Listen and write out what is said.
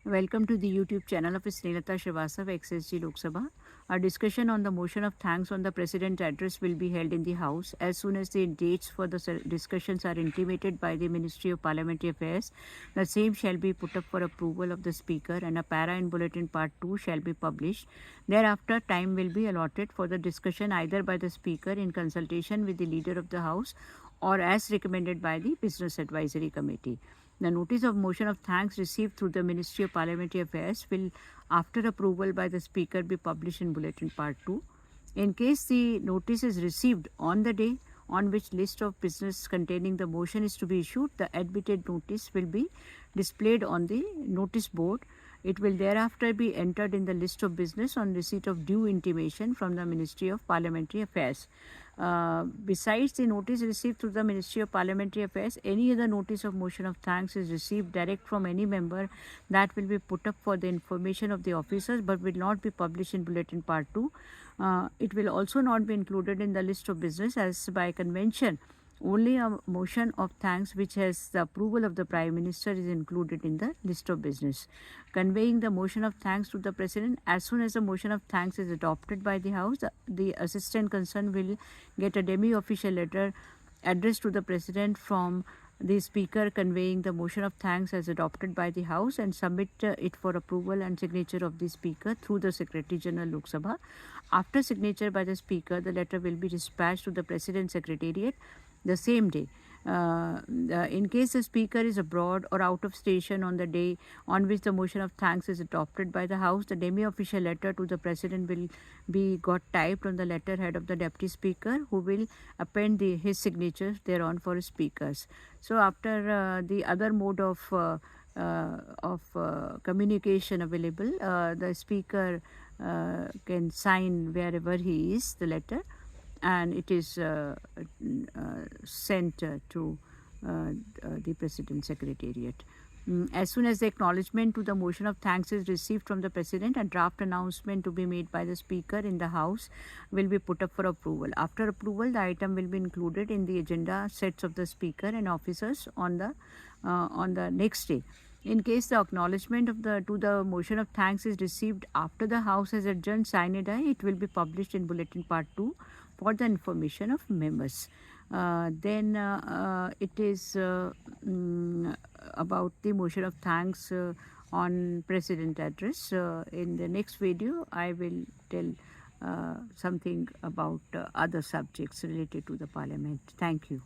Welcome to the YouTube channel of Snehlata Srivastava, XSG Lok Sabha. Our discussion on the motion of thanks on the President's address will be held in the House. As soon as the dates for the discussions are intimated by the Ministry of Parliamentary Affairs, the same shall be put up for approval of the Speaker and a para in Bulletin Part 2 shall be published. Thereafter, time will be allotted for the discussion either by the Speaker in consultation with the Leader of the House or as recommended by the Business Advisory Committee. The notice of motion of thanks received through the Ministry of Parliamentary Affairs will, after approval by the Speaker, be published in Bulletin Part 2. In case the notice is received on the day on which list of business containing the motion is to be issued, the admitted notice will be displayed on the notice board. It will thereafter be entered in the list of business on receipt of due intimation from the Ministry of Parliamentary Affairs. Besides the notice received through the Ministry of Parliamentary Affairs, any other notice of motion of thanks is received direct from any member that will be put up for the information of the officers but will not be published in Bulletin Part 2. It will also not be included in the list of business as by convention. Only a motion of thanks which has the approval of the Prime Minister is included in the list of business. Conveying the motion of thanks to the President, as soon as the motion of thanks is adopted by the House, the assistant concerned will get a demi-official letter addressed to the President from the Speaker conveying the motion of thanks as adopted by the House and submit it for approval and signature of the Speaker through the Secretary General Lok Sabha. After signature by the Speaker, the letter will be dispatched to the President's Secretariat the same day. In case the Speaker is abroad or out of station on the day on which the motion of thanks is adopted by the House, the demi-official letter to the President will be got typed on the letterhead of the Deputy Speaker, who will append his signature thereon for speakers. So after the other mode of communication available, the Speaker can sign wherever he is the letter, and it is sent to the President's Secretariat. As soon as the acknowledgement to the motion of thanks is received from the President, a draft announcement to be made by the Speaker in the House will be put up for approval. After approval, the item will be included in the agenda sets of the Speaker and officers on the next day. In case the acknowledgement of to the motion of thanks is received after the House has adjourned sine die, it will be published in Bulletin Part 2 for the information of members. Then it is about the motion of thanks on President address. In the next video, I will tell something about other subjects related to the Parliament. Thank you.